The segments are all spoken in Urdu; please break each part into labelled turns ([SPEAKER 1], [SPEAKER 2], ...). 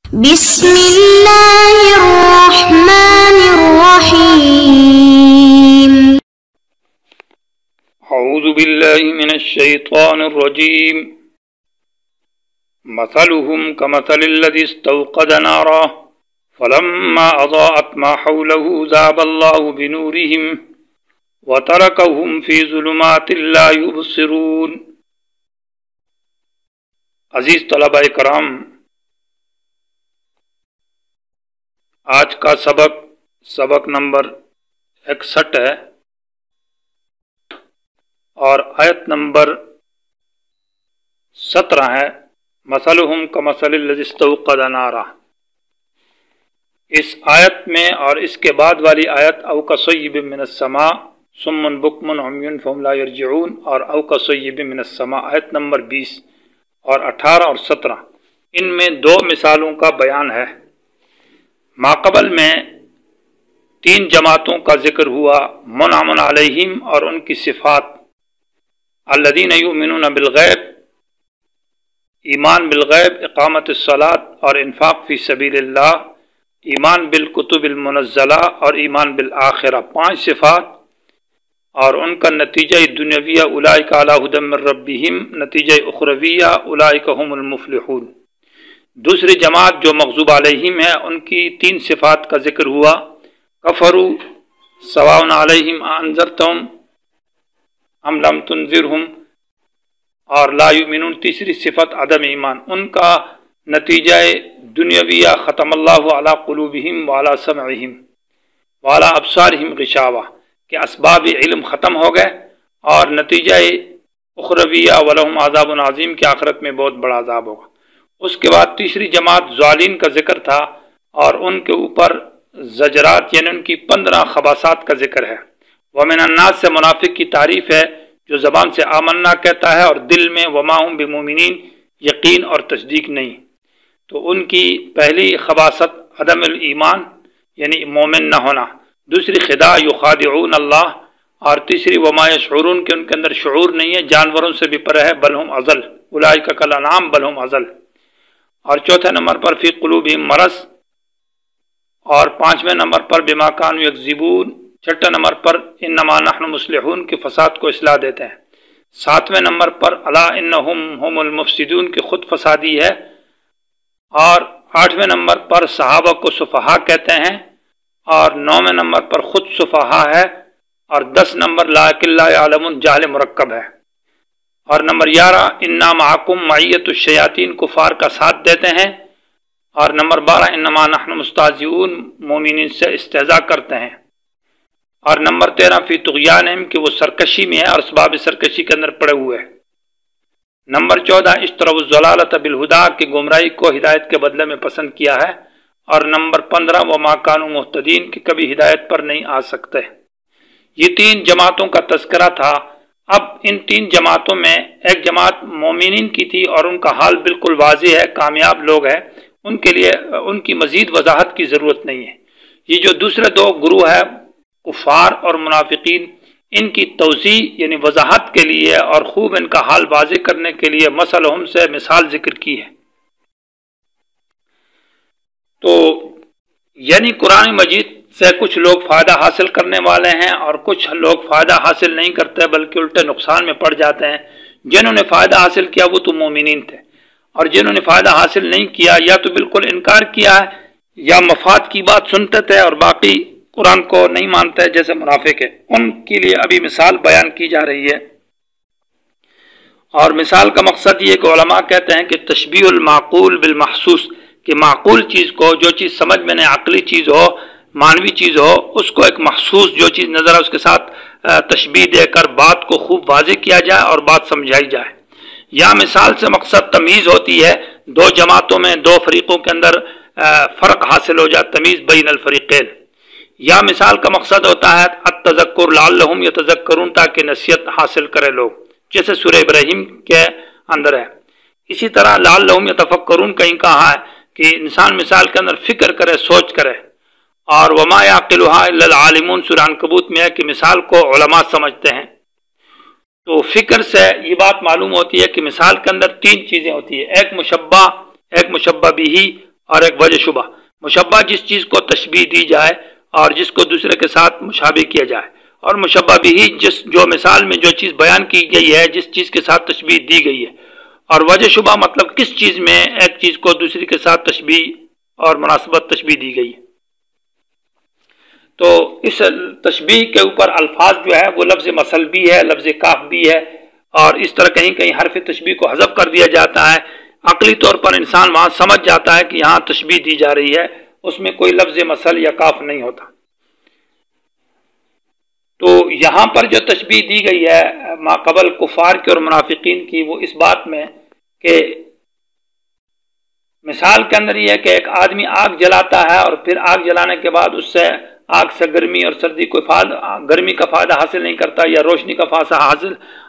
[SPEAKER 1] بسم اللہ الرحمن الرحیم
[SPEAKER 2] اعوذ باللہ من الشیطان الرجیم مثلهم كمثل الذي استوقد نارا فلما اضاءت ما حوله ذهب الله بنورهم وتركهم في ظلمات لا يبصرون۔ عزیز طلبہ کرام، آج کا سبق نمبر 61 ہے اور آیت نمبر 17 ہے۔ مثلهم كمثل الذي استوقد نارا۔ اس آیت میں اور اس کے بعد والی آیت او كصيب من السماء صم بكم عمي فهم لا يرجعون اور او كصيب من السماء آیت نمبر 20 اور 18 اور 17، ان میں دو مثالوں کا بیان ہے۔ ماقبل میں 3 جماعتوں کا ذکر ہوا، منعم علیہم اور ان کی صفات، الذین یؤمنون بالغیب، ایمان بالغیب، اقامت الصلاۃ اور انفاق فی سبیل اللہ، ایمان بالکتب المنزلہ اور ایمان بالآخرہ، 5 صفات اور ان کا نتیجہ دنیاویہ اولئک علی ھدی من ربہم، نتیجہ اخرویہ اولئک هم المفلحون۔ دوسری جماعت جو مغضوب علیہم ہے، ان کی 3 صفات کا ذکر ہوا، کفروا سواء علیہم انذرتہم ام لم تنذرہم، اور لا یؤمنون تیسری صفت عدم ایمان۔ ان کا نتیجہ دنیاویہ ختم اللہ علی قلوبہم وعلی سمعہم وعلی ابصارہم غشاوہ، کہ اسباب علم ختم ہو گئے، اور نتیجہ اخرویہ ولہم عذاب عظیم، کہ آخرت میں بہت بڑا عذاب ہوگا۔ اس کے بعد تیسری جماعت ظالین کا ذکر تھا اور ان کے اوپر زجرات، یعنی ان کی 15 خباثات کا ذکر ہے۔ ومن الناس سے منافق کی تعریف ہے، جو زبان سے آمنا کہتا ہے اور دل میں وما ہم بمومنین، یقین اور تصدیق نہیں۔ تو ان کی پہلی خباثت عدم الایمان، یعنی مومن نہ ہونا، دوسری خداع یخادعون اللہ، اور تیسری وما یشعرون، کہ ان کے اندر شعور نہیں ہے، جانوروں سے بھی پرے ہے، بل ہم اضل اولئک کالانعام بل ہم اضل، اور چوتھے نمبر پر فی قلوبہم مرض، اور 5ویں نمبر پر بما کانوا یکذبون، 6 نمبر پر انما نحن مصلحون، کے فساد کو اصلاح دیتے ہیں، 7ویں نمبر پر الا انہم هم المفسدون، کے خود فسادی ہے، اور 8ویں نمبر پر صحابہ کو سفہاء کہتے ہیں، اور 9ویں نمبر پر خود سفہاء ہے، اور 10 نمبر لکن لا یعلمون جہل مرکب ہے، اور نمبر 11 انا معکم معیت الشیاطین، کفار کا ساتھ دیتے ہیں، اور نمبر 12 انما نحن مستہزئون، مومنین سے استہزاء کرتے ہیں، اور نمبر 13 فی طغیانہم، کہ وہ سرکشی میں ہے اور اسباب سرکشی کے اندر پڑے ہوئے ہیں، نمبر 14 اشتروا الضلالۃ بالہدی، کہ گمراہی کو ہدایت کے بدلے میں پسند کیا ہے، اور نمبر 15 وما کانوا مہتدین، کہ کبھی ہدایت پر نہیں آ سکتے۔ یہ 3 جماعتوں کا تذکرہ تھا۔ اب ان 3 جماعتوں میں ایک جماعت مومنین کی تھی اور ان کا حال بالکل واضح ہے، کامیاب لوگ ہیں، ان کے لیے ان کی مزید وضاحت کی ضرورت نہیں ہے۔ یہ جو دوسرے 2 گروہ ہیں، کفار اور منافقین، ان کی توضیح یعنی وضاحت کے لیے اور خوب ان کا حال واضح کرنے کے لیے مثلہم سے مثال ذکر کی ہے۔ تو یعنی قرآن مجید سے کچھ لوگ فائدہ حاصل کرنے والے ہیں اور کچھ لوگ فائدہ حاصل نہیں کرتے بلکہ الٹے نقصان میں پڑ جاتے ہیں۔ جنہوں نے فائدہ حاصل کیا وہ تو مومنین تھے، اور جنہوں نے فائدہ حاصل نہیں کیا یا تو بالکل انکار کیا ہے یا مفاد کی بات سنتے تھے اور باقی قرآن کو نہیں مانتے، جیسے منافق ہے، ان کے لیے ابھی مثال بیان کی جا رہی ہے۔ اور مثال کا مقصد یہ کہ علماء کہتے ہیں کہ تشبیہ المعقول بالمحسوس، کہ معقول چیز کو، جو چیز سمجھ میں نہیں، عقلی چیز ہو، مانوی چیز ہو، اس کو ایک محسوس جو چیز نظر آئے اس کے ساتھ تشبیہ دے کر بات کو خوب واضح کیا جائے اور بات سمجھائی جائے۔ یا مثال سے مقصد تمیز ہوتی ہے، 2 جماعتوں میں 2 فریقوں کے اندر فرق حاصل ہو جائے، تمیز بین الفریقین۔ یا مثال کا مقصد ہوتا ہے التذکر لعلہم یتذکرون، تاکہ نصیحت حاصل کرے لوگ، جیسے سورہ ابراہیم کے اندر ہے۔ اسی طرح لعلہم یتفکرون کہیں کہا ہے کہ انسان مثال کے اندر فکر کرے، سوچ کرے، اور وما یعقلها الا العالمون سورہ عنکبوت میں ہے کہ مثال کو علماء سمجھتے ہیں۔ تو فکر سے یہ بات معلوم ہوتی ہے کہ مثال کے اندر 3 چیزیں ہوتی ہیں، ایک مشبہ، ایک مشبہ بھی اور ایک وجہ شبہ۔ مشبہ جس چیز کو تشبیہ دی جائے اور جس کو دوسرے کے ساتھ مشابہ کیا جائے، اور مشبہ بھی جو مثال میں جو چیز بیان کی گئی ہے جس چیز کے ساتھ تشبیہ دی گئی ہے، اور وجہ شبہ مطلب کس چیز میں ایک چیز کو دوسری کے ساتھ تشبیہ اور مناسبت تشبیہ دی گئی ہے۔ تو اس تشبیہ کے اوپر الفاظ جو ہے وہ لفظ مثل بھی ہے، لفظ کاف بھی ہے، اور اس طرح کہیں کہیں حرف تشبیہ کو حذف کر دیا جاتا ہے۔ عقلی طور پر انسان وہاں سمجھ جاتا ہے کہ یہاں تشبیہ دی جا رہی ہے، اس میں کوئی لفظ مثل یا کاف نہیں ہوتا۔ تو یہاں پر جو تشبیہ دی گئی ہے ما قبل کفار کی اور منافقین کی، وہ اس بات میں کہ مثال کے اندر یہ ہے کہ ایک آدمی آگ جلاتا ہے اور پھر آگ جلانے کے بعد اس سے آگ سے گرمی اور سردی کوئی گرمی کا فائدہ حاصل نہیں کرتا یا روشنی کا فائدہ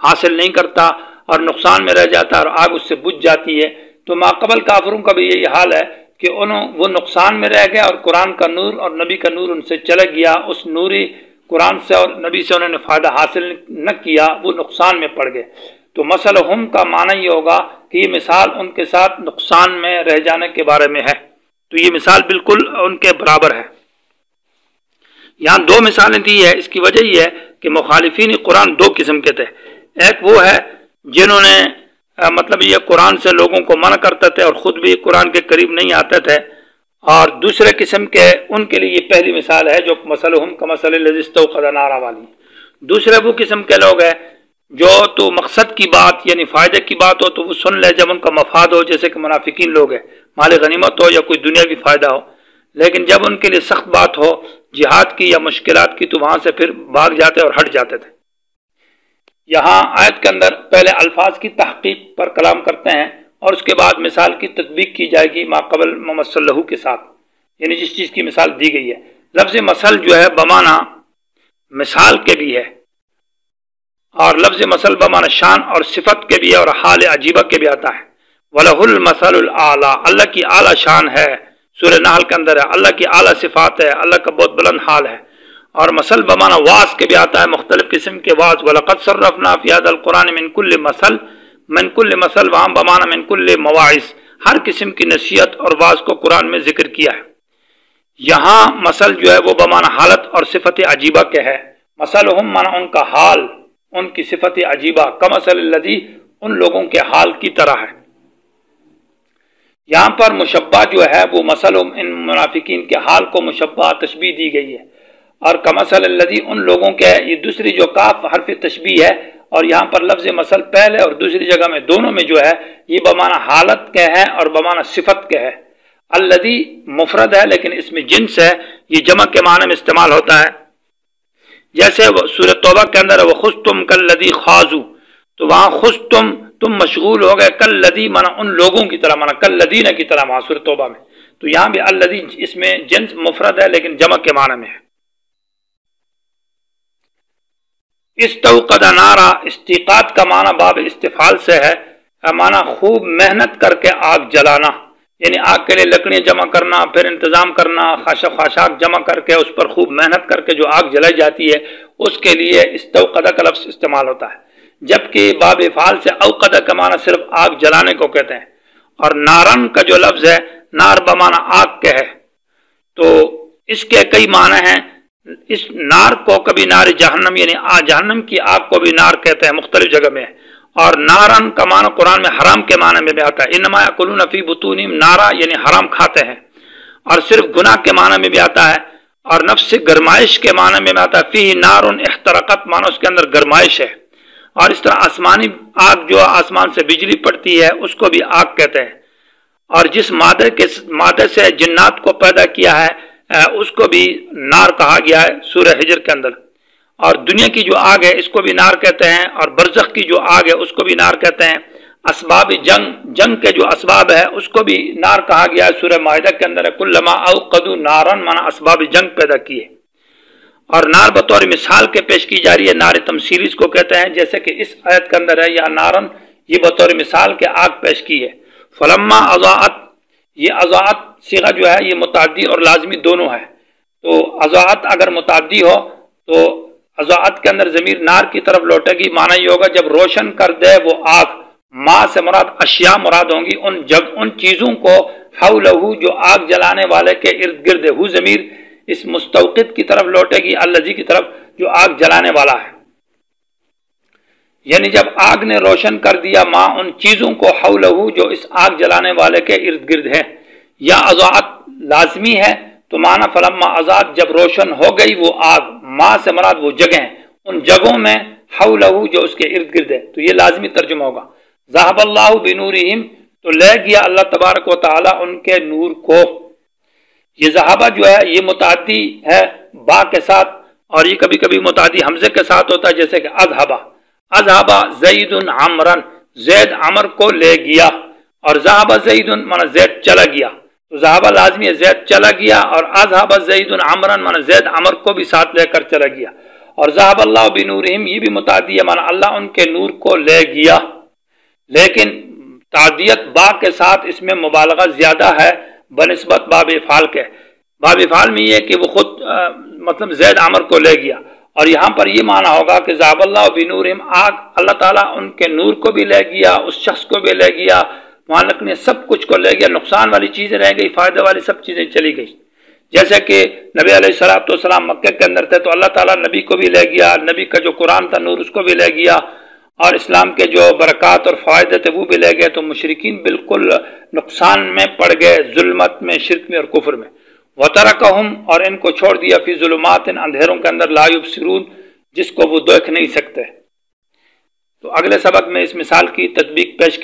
[SPEAKER 2] حاصل نہیں کرتا اور نقصان میں رہ جاتا ہے اور آگ اس سے بجھ جاتی ہے۔ تو ما قبل کافروں کا بھی یہی حال ہے کہ وہ نقصان میں رہ گئے اور قرآن کا نور اور نبی کا نور ان سے چلا گیا، اس نوری قرآن سے اور نبی سے انہوں نے فائدہ حاصل نہ کیا، وہ نقصان میں پڑ گئے۔ تو مثلہم کا معنی یہ ہوگا کہ یہ مثال ان کے ساتھ نقصان میں رہ جانے کے بارے میں ہے، تو یہ مثال بالکل ان کے برابر ہے۔ یہاں دو مثالیں دی ہے، اس کی وجہ یہ ہے کہ مخالفین قرآن دو قسم کے تھے۔ ایک وہ ہے جنہوں نے مطلب یہ قرآن سے لوگوں کو منع کرتے تھے اور خود بھی قرآن کے قریب نہیں آتے تھے، اور دوسرے قسم کے ان کے لیے یہ پہلی مثال ہے جو مثلہم کمثل الذی استوقد نارا والی۔ دوسرے وہ قسم کے لوگ ہیں جو تو مقصد کی بات یعنی فائدے کی بات ہو تو وہ سن لے جب ان کا مفاد ہو، جیسے کہ منافقین لوگ ہیں، مال غنیمت ہو یا کوئی دنیاوی فائدہ ہو، لیکن جب ان کے لیے سخت بات ہو جہاد کی یا مشکلات کی تو وہاں سے پھر بھاگ جاتے اور ہٹ جاتے تھے۔ یہاں آیت کے اندر پہلے الفاظ کی تحقیق پر کلام کرتے ہیں اور اس کے بعد مثال کی تطبیق کی جائے گی ما قبل ممثل لہو کے ساتھ، یعنی جس چیز کی مثال دی گئی ہے۔ لفظ مثل جو ہے بمعنی مثال کے بھی ہے، اور لفظ مثل بمعنی شان اور صفت کے بھی ہے اور حال عجیبہ کے بھی آتا ہے۔ وَلَهُ الْمَثَلُ الْأَعْلَىٰ، اللہ کی اعلیٰ شان ہے، سورہ نحل کے اندر ہے، اللہ کی اعلیٰ صفات ہے، اللہ کا بہت بلند حال ہے۔ اور مثل بمعنی واعظ کے بھی آتا ہے، مختلف قسم کے واعظ۔ وَلَقَدْ صَرَّفْنَا فِي هَذَا الْقُرْآنِ مِنْ كُلِّ مَثَلٍ، وہاں بمعنی من کل مواعظ، ہر قسم کی نصیحت اور واعظ کو قرآن میں ذکر کیا ہے۔ یہاں مثل جو ہے وہ بمعنی حالت اور صفت عجیبہ کے ہے۔ مثلہم معنی ان کا حال، ان کی صفت عجیبہ، کمثل الذی ان لوگوں کے حال کی طرح ہے۔ یہاں پر مشبہ جو ہے وہ مثلہم ان منافقین کے حال کو مشبہ تشبیہ دی گئی ہے، اور کمثل الذی ان لوگوں کے ہے، یہ دوسری جو کاف حرف تشبیہ ہے، اور یہاں پر لفظ مثل پہلے اور دوسری جگہ میں دونوں میں جو ہے یہ بمعنی حالت کے ہے اور بمعنی صفت کے ہے۔ الذی مفرد ہے لیکن اس میں جنس ہے، یہ جمع کے معنی میں استعمال ہوتا ہے، جیسے سورۃ توبہ کے اندر وَخُذْتُمْ كَالَّذِي خَاضُوا، تو وہاں خُذْتُم تم مشغول ہو گئے، کالذی معنی ان لوگوں کی طرح، معنی کالذین کی طرح وہاں سورۃ توبہ میں، تو یہاں بھی الذی اس میں جنس مفرد ہے لیکن جمع کے معنی میں ہے۔ استوقد نارا، استیقاظ کا معنی باب استفعال سے ہے، معنی خوب محنت کر کے آگ جلانا، یعنی آگ کے لیے لکڑیاں جمع کرنا، پھر انتظام کرنا، خاشاک جمع کر کے اس پر خوب محنت کر کے جو آگ جلائی جاتی ہے اس کے لیے استوقد کا لفظ استعمال ہوتا ہے، جبکہ باب افعال سے اوقد کا معنی صرف آگ جلانے کو کہتے ہیں۔ اور نارن کا جو لفظ ہے نار بمعنی آگ کے ہے، تو اس کے کئی معنی ہیں۔ اس نار کو کبھی نار جہنم یعنی جہنم کی آگ کو بھی نار کہتے ہیں، مختلف جگہ میں، اور نارن کا معنی قرآن میں حرام کے معنی میں بھی آتا ہے، انما یاکلون فی بطونہم نارا یعنی حرام کھاتے ہیں، اور صرف گناہ کے معنی میں بھی آتا ہے، اور نفس گرمائش کے معنی میں بھی آتا ہے، فیہ نار احترقت معنی اس کے اندر گرمائش ہے، اور اس طرح آسمانی آگ جو آسمان سے بجلی پڑتی ہے اس کو بھی آگ کہتے ہیں، اور جس مادے سے جنات کو پیدا کیا ہے اس کو بھی نار کہا گیا ہے سورہ ہجر کے اندر، اور دنیا کی جو آگ ہے اس کو بھی نار کہتے ہیں، اور برزخ کی جو آگ ہے اس کو بھی نار کہتے ہیں۔ اسباب جنگ کے جو اسباب ہے اس کو بھی نار کہا گیا ہے، سورہ مائدہ کے اندر ہے کلما اوقدوا نارا معنی اسباب جنگ پیدا کیے، اور نار بطور مثال کے پیش کی جا رہی ہے، نار تمثیلی اس کو کہتے ہیں، جیسے کہ اس آیت کے اندر ہے یا نارن، یہ بطور مثال کے آگ پیش کی ہے۔ فلما اضاءت، یہ اضاءت صیغہ جو ہے یہ متعدی اور لازمی دونوں ہے، تو اضاءت اگر متعدی ہو تو اضاءت کے اندر ضمیر نار کی طرف لوٹے گی، معنی یہ ہوگا جب روشن کر دے وہ آگ، ما سے مراد اشیاء مراد ہوں گی، ان چیزوں کو حولہو جو آگ جلانے والے کے ارد گرد ہے، ہو ضمیر اس مستوقد کی طرف لوٹے گی، الذی کی طرف جو آگ جلانے والا ہے، یعنی جب آگ نے روشن کر دیا ما ان چیزوں کو حولہو جو اس آگ جلانے والے کے ارد گرد ہے، یا اضاعت لازمی ہے تو معنی فلما اضاعت جب روشن ہو گئی وہ آگ، ما سے مراد وہ جگہیں، ان جگہوں میں حولہو جو اس کے ارد گرد ہے، تو یہ لازمی ترجمہ ہوگا۔ ذہب اللہ بنورہم تو لے گیا اللہ تبارک و تعالی ان کے نور کو۔ یہ ذہبہ جو ہے یہ متعدی ہے با کے ساتھ، اور یہ کبھی کبھی متعدی حمزے کے ساتھ ہوتا ہے، جیسے کہ اذہبہ، اذہبہ زید عمرن، زید عمر کو لے گیا، اور ذہبہ زید مانا زید چلا گیا، تو ذہبہ لازمی ہے زید چلا گیا، اور اذہبہ زید عمرن مانا زید عمر کو بھی ساتھ لے کر چلا گیا، اور ذہب اللہ بنورہم یہ بھی متعدی ہے مانا اللہ ان کے نور کو لے گیا، لیکن تعدیت با کے ساتھ اس میں مبالغہ زیادہ ہے بنسبت باب افعال کے۔ باب افعال میں یہ ہے کہ وہ خود مطلب زید عمر کو لے گیا، اور یہاں پر یہ معنی ہوگا کہ ذہب اللہ بنورہم آگ اللہ تعالیٰ ان کے نور کو بھی لے گیا، اس شخص کو بھی لے گیا، مالک نے سب کچھ کو لے گیا، نقصان والی چیزیں رہ گئی، فائدہ والی سب چیزیں چلی گئی۔ جیسے کہ نبی علیہ السلام مکہ کے اندر تھے تو اللہ تعالیٰ نبی کو بھی لے گیا، نبی کا جو قرآن تھا نور اس کو بھی لے گیا، اور اسلام کے جو برکات اور فائدے تھے وہ بھی لے گئے، تو مشرکین بالکل نقصان میں پڑ گئے، ظلمت میں، شرک میں اور کفر میں۔ وَتَرَكَهُمْ اور ان کو چھوڑ دیا فی ظلمات اندھیروں کے اندر لا یبصرون جس کو وہ دیکھ نہیں سکتے۔ تو اگلے سبق میں اس مثال کی تطبیق پیش